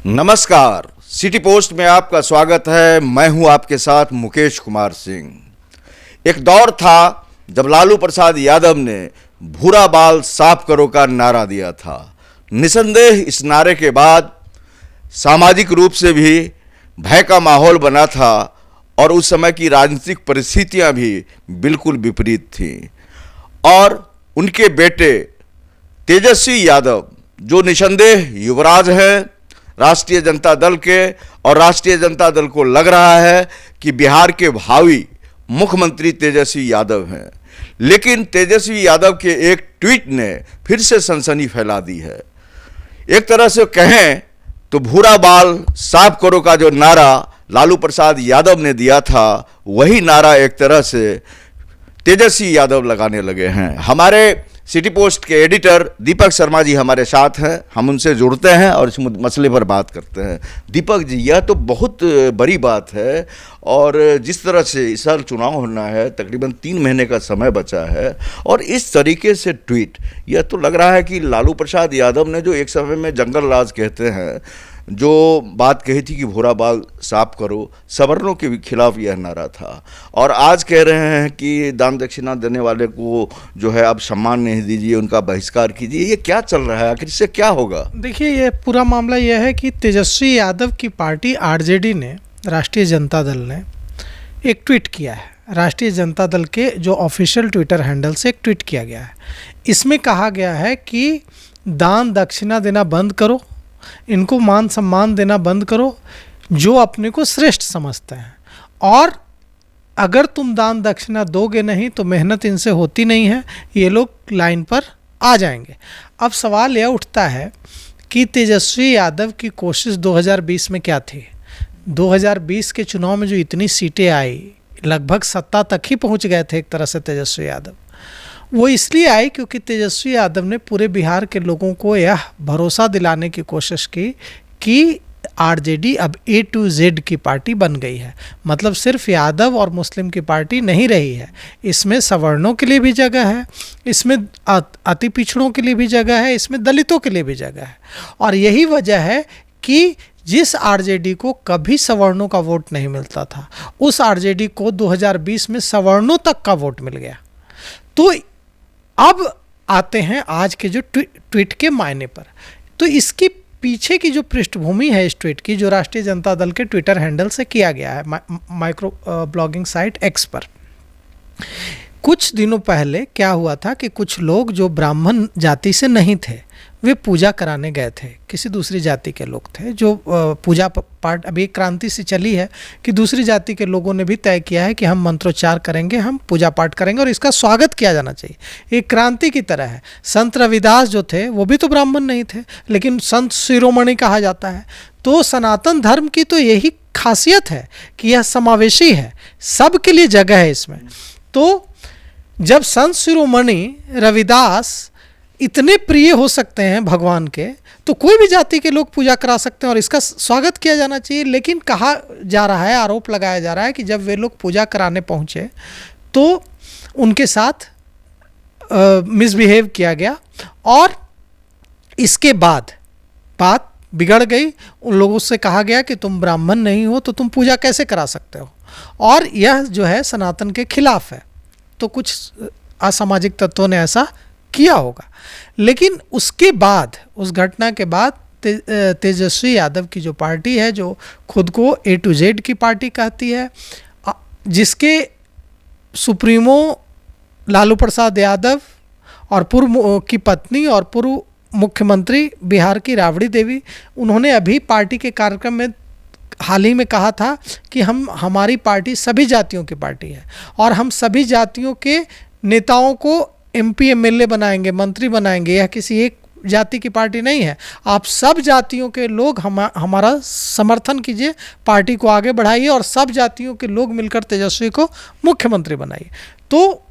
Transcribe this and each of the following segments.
नमस्कार, city post में आपका स्वागत है। मैं हूं आपके साथ मुकेश कुमार सिंह। एक दौर था जब लालू प्रसाद यादव ने भूरा बाल साफ करो का नारा दिया था। निसंदेह इस नारे के बाद सामाजिक रूप से भी भय का माहौल बना था और उस समय की राजनीतिक परिस्थितियां भी बिल्कुल विपरीत थीं। और उनके बेटे तेजस्वी यादव, जो निसंदेह युवराज हैं राष्ट्रीय जनता दल के, और राष्ट्रीय जनता दल को लग रहा है कि बिहार के भावी मुख्यमंत्री तेजस्वी यादव हैं, लेकिन तेजस्वी यादव के एक ट्वीट ने फिर से सनसनी फैला दी है। एक तरह से कहें तो भूरा बाल साफ करो का जो नारा लालू प्रसाद यादव ने दिया था, वही नारा एक तरह से तेजस्वी यादव लगाने लगे हैं। हमारे सिटी पोस्ट के एडिटर दीपक शर्मा जी हमारे साथ हैं, हम उनसे जुड़ते हैं और इस मसले पर बात करते हैं। दीपक जी, यह तो बहुत बड़ी बात है और जिस तरह से इस साल चुनाव होना है, तकरीबन 3 महीने का समय बचा है और इस तरीके से ट्वीट, यह तो लग रहा है कि लालू प्रसाद यादव ने जो एक समय में जंगल राज कहते हैं, जो बात कही थी कि भूरा बाल साफ करो, सवर्णों के खिलाफ यह नारा था, और आज कह रहे हैं कि दान दक्षिणा देने वाले को जो है अब सम्मान नहीं दीजिए, उनका बहिष्कार कीजिए। ये क्या चल रहा है, आखिर इससे क्या होगा? देखिए, ये पूरा मामला यह है कि तेजस्वी यादव की पार्टी आरजेडी ने, राष्ट्रीय जनता दल ने एक ट्वीट किया है। राष्ट्रीय जनता दल के जो ऑफिशियल ट्विटर हैंडल से एक ट्वीट किया गया है। इसमें कहा गया है कि दान दक्षिणा देना बंद करो, इनको मान सम्मान देना बंद करो जो अपने को श्रेष्ठ समझते हैं, और अगर तुम दान दक्षिणा दोगे नहीं तो मेहनत इनसे होती नहीं है, ये लोग लाइन पर आ जाएंगे। अब सवाल यह उठता है कि तेजस्वी यादव की कोशिश 2020 में क्या थी? 2020 के चुनाव में जो इतनी सीटें आई, लगभग सत्ता तक ही पहुंच गए थे एक तरह से तेजस्वी यादव। वो इसलिए आई क्योंकि तेजस्वी यादव ने पूरे बिहार के लोगों को यह भरोसा दिलाने की कोशिश की कि आरजेडी अब A to Z की पार्टी बन गई है। मतलब सिर्फ यादव और मुस्लिम की पार्टी नहीं रही है, इसमें सवर्णों के लिए भी जगह है, इसमें अति पिछड़ों के लिए भी जगह है, इसमें दलितों के लिए भी जगह है। और यही वजह है कि जिस आरजेडी को कभी सवर्णों का वोट नहीं मिलता था, उस आरजेडी को 2020 में सवर्णों तक का वोट मिल गया। तो अब आते हैं आज के जो ट्वीट के मायने पर। तो इसके पीछे की जो पृष्ठभूमि है इस ट्वीट की, जो राष्ट्रीय जनता दल के ट्विटर हैंडल से किया गया है माइक्रो ब्लॉगिंग साइट एक्स पर। कुछ दिनों पहले क्या हुआ था कि कुछ लोग जो ब्राह्मण जाति से नहीं थे, वे पूजा कराने गए थे। किसी दूसरी जाति के लोग थे जो पूजा पाठ, अभी एक क्रांति सी चली है कि दूसरी जाति के लोगों ने भी तय किया है कि हम मंत्रोच्चार करेंगे, हम पूजा पाठ करेंगे और इसका स्वागत किया जाना चाहिए। एक क्रांति की तरह है। संत रविदास जो थे वो भी तो ब्राह्मण नहीं थे, लेकिन संत शिरोमणि कहा जाता है। तो सनातन धर्म की तो यही खासियत है कि यह समावेशी है, सबके लिए जगह है इसमें। तो जब संत शिरोमणि रविदास इतने प्रिय हो सकते हैं भगवान के, तो कोई भी जाति के लोग पूजा करा सकते हैं और इसका स्वागत किया जाना चाहिए। लेकिन कहा जा रहा है, आरोप लगाया जा रहा है कि जब वे लोग पूजा कराने पहुंचे तो उनके साथ मिसबिहेव किया गया और इसके बाद बात बिगड़ गई। उन लोगों से कहा गया कि तुम ब्राह्मण नहीं हो तो तुम पूजा कैसे करा सकते हो, और यह जो है सनातन के खिलाफ है। तो कुछ असामाजिक तत्वों ने ऐसा किया होगा। लेकिन उसके बाद, उस घटना के बाद तेजस्वी यादव की जो पार्टी है, जो खुद को A to Z की पार्टी कहती है, जिसके सुप्रीमो लालू प्रसाद यादव और पूर्व की पत्नी और पूर्व मुख्यमंत्री बिहार की राबड़ी देवी, उन्होंने अभी पार्टी के कार्यक्रम में हाल ही में कहा था कि हमारी पार्टी सभी जातियों की पार्टी है और हम सभी जातियों के नेताओं को MP MLA बनाएंगे, मंत्री बनाएंगे। यह किसी एक जाति की पार्टी नहीं है। आप सब जातियों के लोग हमारा समर्थन कीजिए, पार्टी को आगे बढ़ाइए और सब जातियों के लोग मिलकर तेजस्वी को मुख्यमंत्री बनाइए। तो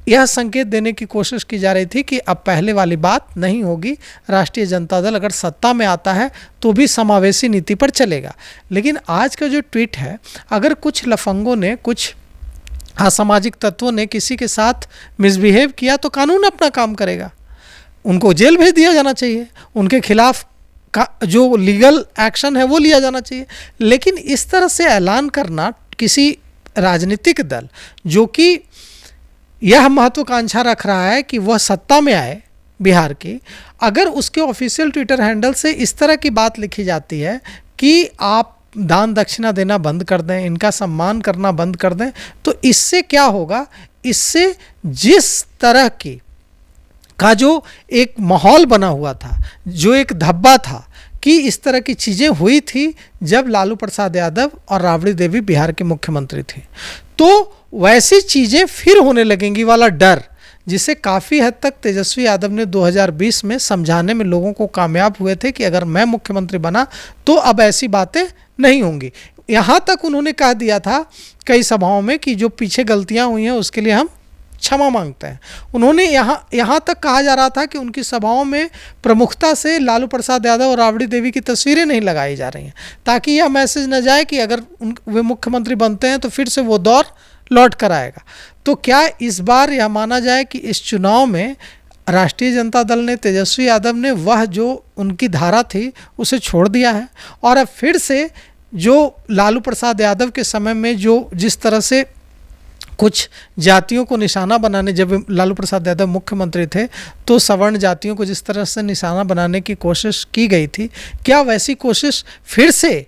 यह संकेत देने की कोशिश की जा रही थी कि अब पहले वाली बात नहीं होगी। राष्ट्रीय जनता दल अगर सत्ता में आता है तो भी समावेशी नीति पर चलेगा। लेकिन आज का जो ट्वीट है, अगर कुछ लफंगों ने, कुछ असामाजिक तत्वों ने किसी के साथ मिसबिहेव किया तो कानून अपना काम करेगा, उनको जेल भेज दिया जाना चाहिए, उनके खिलाफ का जो लीगल एक्शन है वो लिया जाना चाहिए। लेकिन इस तरह से ऐलान करना किसी राजनीतिक दल जो कि यह महत्वाकांक्षा रख रहा है कि वह सत्ता में आए बिहार की, अगर उसके ऑफिशियल ट्विटर हैंडल से इस तरह की बात लिखी जाती है कि आप दान दक्षिणा देना बंद कर दें, इनका सम्मान करना बंद कर दें, तो इससे क्या होगा? इससे जिस तरह की का जो एक माहौल बना हुआ था, जो एक धब्बा था कि इस तरह की चीज़ें हुई थी जब लालू प्रसाद यादव और राबड़ी देवी बिहार के मुख्यमंत्री थे, तो वैसी चीज़ें फिर होने लगेंगी वाला डर, जिसे काफ़ी हद तक तेजस्वी यादव ने 2020 में समझाने में लोगों को कामयाब हुए थे कि अगर मैं मुख्यमंत्री बना तो अब ऐसी बातें नहीं होंगी। यहाँ तक उन्होंने कह दिया था कई सभाओं में कि जो पीछे गलतियाँ हुई हैं उसके लिए हम क्षमा मांगते हैं। उन्होंने यहाँ तक कहा जा रहा था कि उनकी सभाओं में प्रमुखता से लालू प्रसाद यादव और राबड़ी देवी की तस्वीरें नहीं लगाई जा रही हैं, ताकि यह मैसेज न जाए कि अगर वे मुख्यमंत्री बनते हैं तो फिर से वो दौर लौट कर आएगा। तो क्या इस बार यह माना जाए कि इस चुनाव में राष्ट्रीय जनता दल ने, तेजस्वी यादव ने वह जो उनकी धारा थी उसे छोड़ दिया है, और अब फिर से जो लालू प्रसाद यादव के समय में जो जिस तरह से कुछ जातियों को निशाना बनाने, जब लालू प्रसाद यादव मुख्यमंत्री थे तो सवर्ण जातियों को जिस तरह से निशाना बनाने की कोशिश की गई थी, क्या वैसी कोशिश फिर से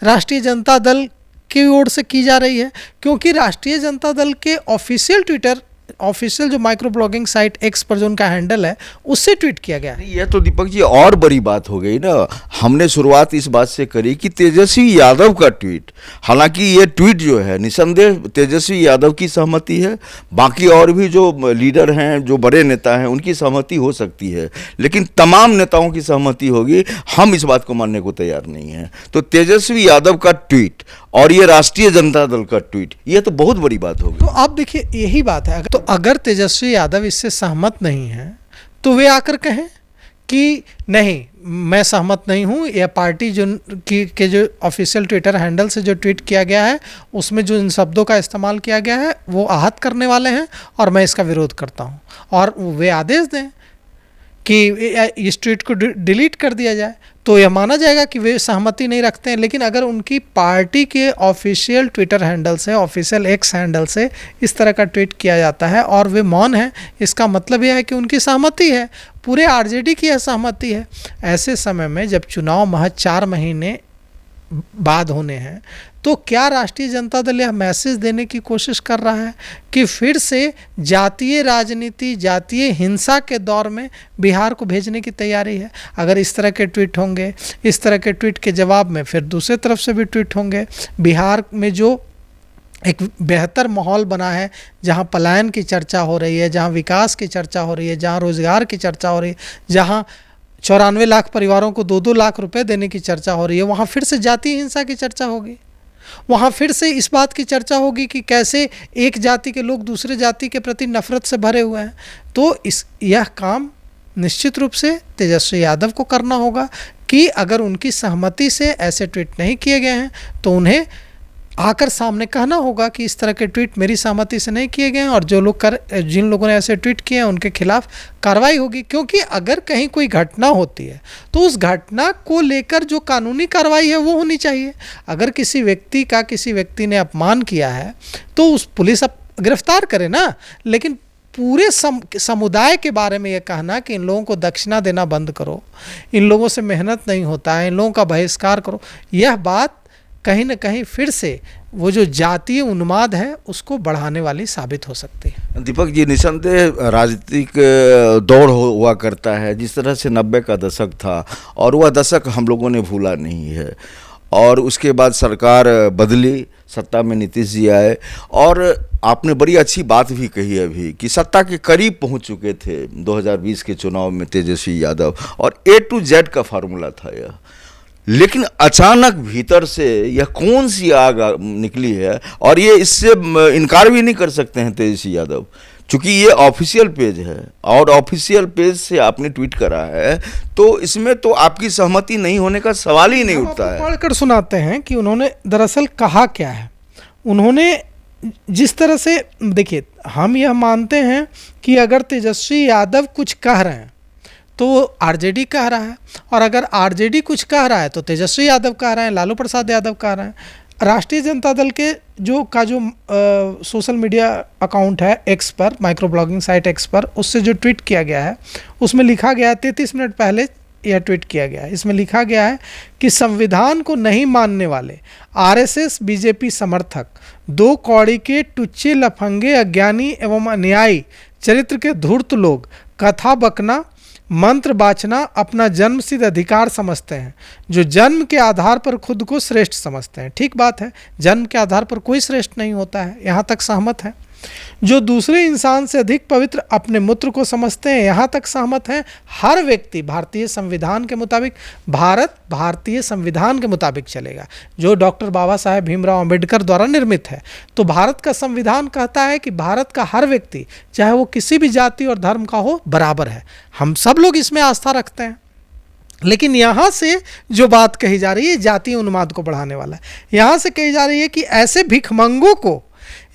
राष्ट्रीय जनता दल की ओर से की जा रही है? क्योंकि राष्ट्रीय जनता दल के ऑफिशियल ट्विटर, ऑफिशियल जो माइक्रो ब्लॉगिंग साइट एक्स पर जो उनका हैंडल है उससे ट्वीट किया गया है। यह तो दीपक जी और बड़ी बात हो गई ना। हमने शुरुआत इस बात से करी कि तेजस्वी यादव का ट्वीट, हालांकि ये ट्वीट जो है निसंदेह तेजस्वी यादव की सहमति है, बाकी और भी जो लीडर हैं, जो बड़े नेता हैं, उनकी सहमति हो सकती है, लेकिन तमाम नेताओं की सहमति होगी, हम इस बात को मानने को तैयार नहीं हैं। तो तेजस्वी यादव का ट्वीट और ये राष्ट्रीय जनता दल का ट्वीट, ये तो बहुत बड़ी बात होगी। तो आप देखिए यही बात है, तो अगर तेजस्वी यादव इससे सहमत नहीं है तो वे आकर कहें कि नहीं मैं सहमत नहीं हूँ, यह पार्टी जो के जो ऑफिशियल ट्विटर हैंडल से जो ट्वीट किया गया है उसमें जो इन शब्दों का इस्तेमाल किया गया है वो आहत करने वाले हैं और मैं इसका विरोध करता हूँ, और वे आदेश दें कि इस ट्वीट को डिलीट कर दिया जाए, तो यह माना जाएगा कि वे सहमति नहीं रखते हैं। लेकिन अगर उनकी पार्टी के ऑफिशियल ट्विटर हैंडल से, ऑफिशियल एक्स हैंडल से इस तरह का ट्वीट किया जाता है और वे मौन हैं, इसका मतलब यह है कि उनकी सहमति है, पूरे आरजेडी की यह सहमति है। ऐसे समय में जब चुनाव महज 4 महीने बाद होने हैं, तो क्या राष्ट्रीय जनता दल यह मैसेज देने की कोशिश कर रहा है कि फिर से जातीय राजनीति, जातीय हिंसा के दौर में बिहार को भेजने की तैयारी है? अगर इस तरह के ट्वीट होंगे, इस तरह के ट्वीट के जवाब में फिर दूसरी तरफ से भी ट्वीट होंगे। बिहार में जो एक बेहतर माहौल बना है, जहां पलायन की चर्चा हो रही है, जहां विकास की चर्चा हो रही है, जहां रोजगार की चर्चा हो रही है, जहां 94 लाख परिवारों को 2-2 लाख रुपए देने की चर्चा हो रही है, वहाँ फिर से जातीय हिंसा की चर्चा होगी। वहाँ फिर से इस बात की चर्चा होगी कि कैसे एक जाति के लोग दूसरे जाति के प्रति नफरत से भरे हुए हैं। तो यह काम निश्चित रूप से तेजस्वी यादव को करना होगा कि अगर उनकी सहमति से ऐसे ट्वीट नहीं किए गए हैं तो उन्हें आकर सामने कहना होगा कि इस तरह के ट्वीट मेरी सहमति से नहीं किए गए हैं, और जिन लोगों ने ऐसे ट्वीट किए हैं उनके खिलाफ कार्रवाई होगी। क्योंकि अगर कहीं कोई घटना होती है तो उस घटना को लेकर जो कानूनी कार्रवाई है वो होनी चाहिए। अगर किसी व्यक्ति ने अपमान किया है तो उस पुलिस अब गिरफ्तार करे ना, लेकिन पूरे समुदाय के बारे में यह कहना कि इन लोगों को दक्षिणा देना बंद करो, इन लोगों से मेहनत नहीं होता है, इन लोगों का बहिष्कार करो, यह बात कहीं ना कहीं फिर से वो जो जातीय उन्माद है उसको बढ़ाने वाली साबित हो सकती है। दीपक जी, निसंदेह राजनीतिक दौड़ हुआ करता है, जिस तरह से 90 का दशक था और वह दशक हम लोगों ने भूला नहीं है, और उसके बाद सरकार बदली, सत्ता में नीतीश जी आए, और आपने बड़ी अच्छी बात भी कही अभी कि सत्ता के करीब पहुंच चुके थे 2020 के चुनाव में तेजस्वी यादव, और A to Z का फार्मूला था यह। लेकिन अचानक भीतर से यह कौन सी आग निकली है, और ये इससे इनकार भी नहीं कर सकते हैं तेजस्वी यादव, क्योंकि ये ऑफिशियल पेज है और ऑफिशियल पेज से आपने ट्वीट करा है, तो इसमें तो आपकी सहमति नहीं होने का सवाल ही नहीं उठता है। पढ़कर सुनाते हैं कि उन्होंने दरअसल कहा क्या है। उन्होंने जिस तरह से, देखिए हम यह मानते हैं कि अगर तेजस्वी यादव कुछ कह रहे हैं तो वो आरजेडी कह रहा है, और अगर आरजेडी कुछ कह रहा है तो तेजस्वी यादव कह रहे हैं, लालू प्रसाद यादव कह रहे हैं। राष्ट्रीय जनता दल के जो सोशल मीडिया अकाउंट है एक्स पर, माइक्रो ब्लॉगिंग साइट एक्स पर, उससे जो ट्वीट किया गया है उसमें लिखा गया है, 33 मिनट पहले यह ट्वीट किया गया है, इसमें लिखा गया है कि संविधान को नहीं मानने वाले आरएसएस बीजेपी समर्थक 2 कौड़ी के टुच्चे लफंगे अज्ञानी एवं अन्यायी चरित्र के धूर्त लोग कथा बकना मंत्र बाचना अपना जन्मसिद्ध अधिकार समझते हैं, जो जन्म के आधार पर खुद को श्रेष्ठ समझते हैं। ठीक बात है, जन्म के आधार पर कोई श्रेष्ठ नहीं होता है, यहाँ तक सहमत है। जो दूसरे इंसान से अधिक पवित्र अपने मूत्र को समझते हैं, यहाँ तक सहमत हैं। हर व्यक्ति भारतीय संविधान के मुताबिक, भारत भारतीय संविधान के मुताबिक चलेगा, जो डॉक्टर बाबा साहेब भीमराव अंबेडकर द्वारा निर्मित है। तो भारत का संविधान कहता है कि भारत का हर व्यक्ति, चाहे वो किसी भी जाति और धर्म का हो, बराबर है। हम सब लोग इसमें आस्था रखते हैं। लेकिन यहाँ से जो बात कही जा रही है जातीय उन्माद को बढ़ाने वाला है। यहाँ से कही जा रही है कि ऐसे भिखमंगों को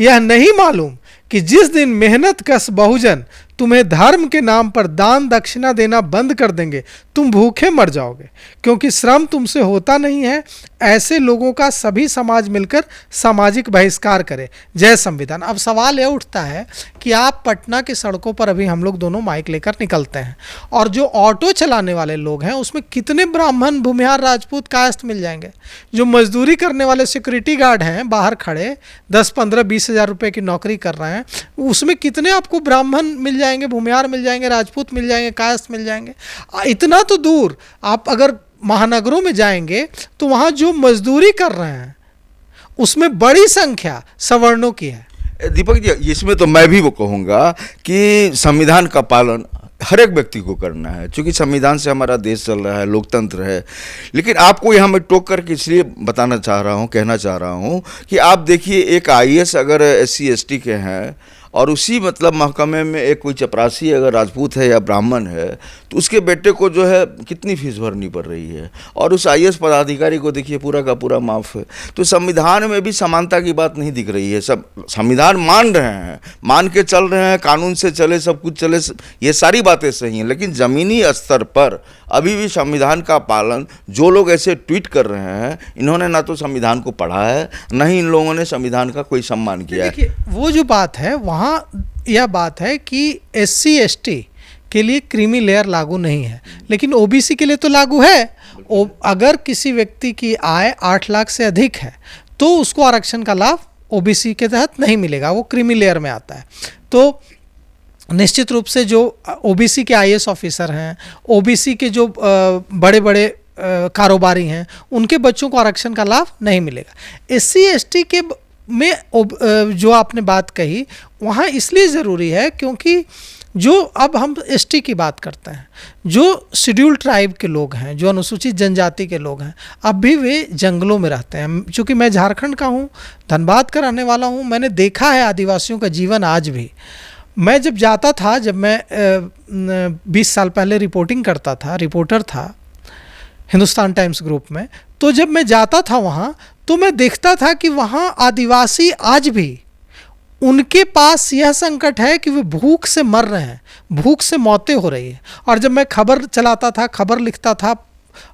यह नहीं मालूम कि जिस दिन मेहनत कश बहुजन तुम्हें धर्म के नाम पर दान दक्षिणा देना बंद कर देंगे, तुम भूखे मर जाओगे, क्योंकि श्रम तुमसे होता नहीं है। ऐसे लोगों का सभी समाज मिलकर सामाजिक बहिष्कार करे। जय संविधान। अब सवाल यह उठता है कि आप पटना की सड़कों पर, अभी हम लोग दोनों माइक लेकर निकलते हैं, और जो ऑटो चलाने वाले लोग हैं उसमें कितने ब्राह्मण, भूमिहार, राजपूत, कायस्थ मिल जाएंगे। जो मजदूरी करने वाले सिक्योरिटी गार्ड हैं बाहर खड़े, 10, 15, 20 हज़ार रुपये की नौकरी कर रहे हैं, उसमें कितने आपको ब्राह्मण मिल जाएंगे, भूमिहार मिल जाएंगे, राजपूत मिल जाएंगे, कायस्थ मिल जाएंगे। इतना तो दूर आप अगर महानगरों में जाएंगे तो वहां जो मजदूरी कर रहे हैं उसमें बड़ी संख्या सवर्णों की है। दीपक जी, इसमें तो मैं भी वो कहूँगा कि संविधान का पालन हर एक व्यक्ति को करना है, क्योंकि संविधान से हमारा देश चल रहा है, लोकतंत्र है। लेकिन आपको यहाँ मैं टोक करके इसलिए बताना चाह रहा हूँ, कहना चाह रहा हूँ कि आप देखिए, एक आईएएस अगर SC ST के हैं और उसी मतलब महकमे में एक कोई चपरासी अगर राजपूत है या ब्राह्मण है, तो उसके बेटे को जो है कितनी फीस भरनी पड़ रही है, और उस IAS पदाधिकारी को देखिए पूरा का पूरा माफ़ है। तो संविधान में भी समानता की बात नहीं दिख रही है। सब संविधान मान रहे हैं, मान के चल रहे हैं, कानून से चले, सब कुछ चले, ये सारी बातें सही हैं, लेकिन ज़मीनी स्तर पर अभी भी संविधान का पालन, जो लोग ऐसे ट्वीट कर रहे हैं, इन्होंने ना तो संविधान को पढ़ा है, न ही इन लोगों ने संविधान का कोई सम्मान किया है। देखिए, वो जो बात है वहाँ यह बात है कि SC ST के लिए क्रीमी लेयर लागू नहीं है, लेकिन OBC के लिए तो लागू है। अगर किसी व्यक्ति की आय 8 लाख से अधिक है तो उसको आरक्षण का लाभ OBC के तहत नहीं मिलेगा, वो क्रीमी लेयर में आता है। तो निश्चित रूप से जो OBC के IAS ऑफिसर हैं, OBC के जो बड़े बड़े कारोबारी हैं, उनके बच्चों को आरक्षण का लाभ नहीं मिलेगा। SC ST के में जो आपने बात कही वहाँ इसलिए ज़रूरी है क्योंकि जो अब हम ST की बात करते हैं, जो शेड्यूल ट्राइब के लोग हैं, जो अनुसूचित जनजाति के लोग हैं, अब भी वे जंगलों में रहते हैं। चूँकि मैं झारखंड का हूँ, धनबाद का रहने वाला हूँ, मैंने देखा है आदिवासियों का जीवन आज भी। मैं जब जाता था, जब मैं 20 साल पहले रिपोर्टिंग करता था, रिपोर्टर था हिंदुस्तान टाइम्स ग्रुप में, तो जब मैं जाता था वहाँ तो मैं देखता था कि वहाँ आदिवासी आज भी, उनके पास यह संकट है कि वे भूख से मर रहे हैं, भूख से मौतें हो रही है। और जब मैं खबर चलाता था, खबर लिखता था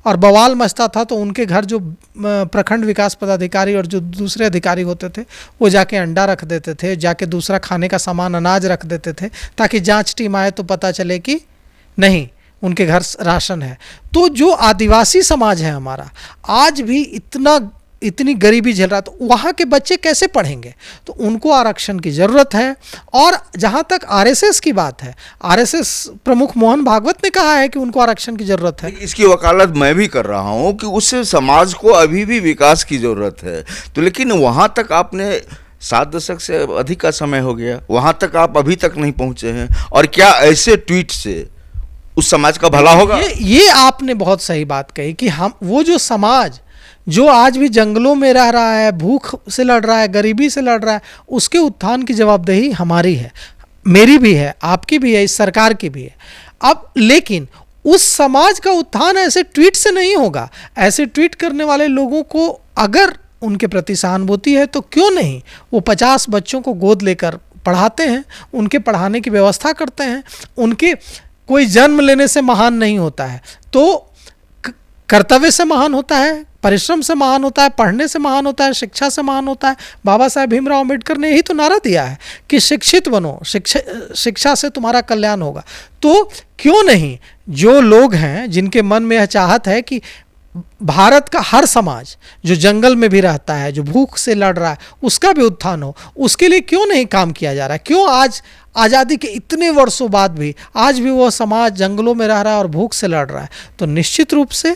और बवाल मचता था, तो उनके घर जो प्रखंड विकास पदाधिकारी और जो दूसरे अधिकारी होते थे, वो जाके अंडा रख देते थे, जाके दूसरा खाने का सामान, अनाज रख देते थे, ताकि जांच टीम आए तो पता चले कि नहीं, उनके घर राशन है। तो जो आदिवासी समाज है हमारा, आज भी इतनी गरीबी झेल रहा है, तो वहाँ के बच्चे कैसे पढ़ेंगे? तो उनको आरक्षण की ज़रूरत है। और जहाँ तक RSS की बात है, RSS प्रमुख मोहन भागवत ने कहा है कि उनको आरक्षण की ज़रूरत है। इसकी वकालत मैं भी कर रहा हूँ कि उस समाज को अभी भी विकास की ज़रूरत है। तो लेकिन वहाँ तक आपने 7 दशक से अधिक का समय हो गया, वहाँ तक आप अभी तक नहीं पहुँचे हैं, और क्या ऐसे ट्वीट से उस समाज का भला होगा? ये आपने बहुत सही बात कही कि हम, वो जो समाज जो आज भी जंगलों में रह रहा है, भूख से लड़ रहा है, गरीबी से लड़ रहा है, उसके उत्थान की जवाबदेही हमारी है, मेरी भी है, आपकी भी है, इस सरकार की भी है। अब लेकिन उस समाज का उत्थान ऐसे ट्वीट से नहीं होगा। ऐसे ट्वीट करने वाले लोगों को अगर उनके प्रति सहानुभूति है तो क्यों नहीं वो 50 बच्चों को गोद लेकर पढ़ाते हैं, उनके पढ़ाने की व्यवस्था करते हैं, उनके कोई जन्म लेने से महान नहीं होता है, तो कर्तव्य से महान होता है, परिश्रम से महान होता है, पढ़ने से महान होता है, शिक्षा से महान होता है। बाबा साहेब भीमराव अम्बेडकर ने यही तो नारा दिया है कि शिक्षित बनो, शिक्षा से तुम्हारा कल्याण होगा। तो क्यों नहीं जो लोग हैं जिनके मन में यह चाहत है कि भारत का हर समाज जो जंगल में भी रहता है, जो भूख से लड़ रहा है, उसका भी उत्थान हो, उसके लिए क्यों नहीं काम किया जा रहा है? क्यों आज आज़ादी के इतने वर्षों बाद भी आज भी वो समाज जंगलों में रह रहा है और भूख से लड़ रहा है? तो निश्चित रूप से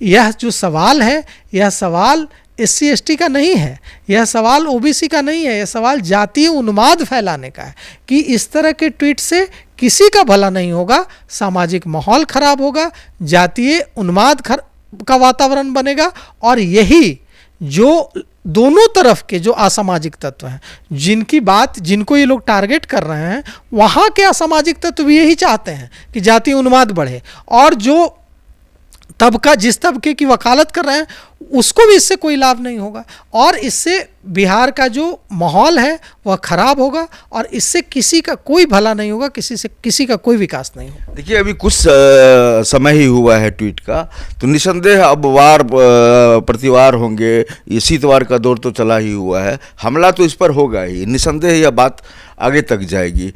यह जो सवाल है, यह सवाल SC ST का नहीं है, यह सवाल OBC का नहीं है, यह सवाल जातीय उन्माद फैलाने का है कि इस तरह के ट्वीट से किसी का भला नहीं होगा, सामाजिक माहौल खराब होगा, जातीय उन्माद का वातावरण बनेगा। और यही जो दोनों तरफ के जो असामाजिक तत्व हैं, जिनको ये लोग टारगेट कर रहे हैं, वहाँ के असामाजिक तत्व भी यही चाहते हैं कि जातीय उन्माद बढ़े, और जो तबका जिस तबके की वकालत कर रहे हैं उसको भी इससे कोई लाभ नहीं होगा, और इससे बिहार का जो माहौल है वह खराब होगा, और इससे किसी का कोई भला नहीं होगा, किसी का कोई विकास नहीं होगा। देखिए, अभी कुछ समय ही हुआ है ट्वीट का, तो निसंदेह अब वार प्रतिवार होंगे, ये शीतवार का दौर तो चला ही हुआ है, हमला तो इस पर होगा ही, निसंदेह यह बात आगे तक जाएगी।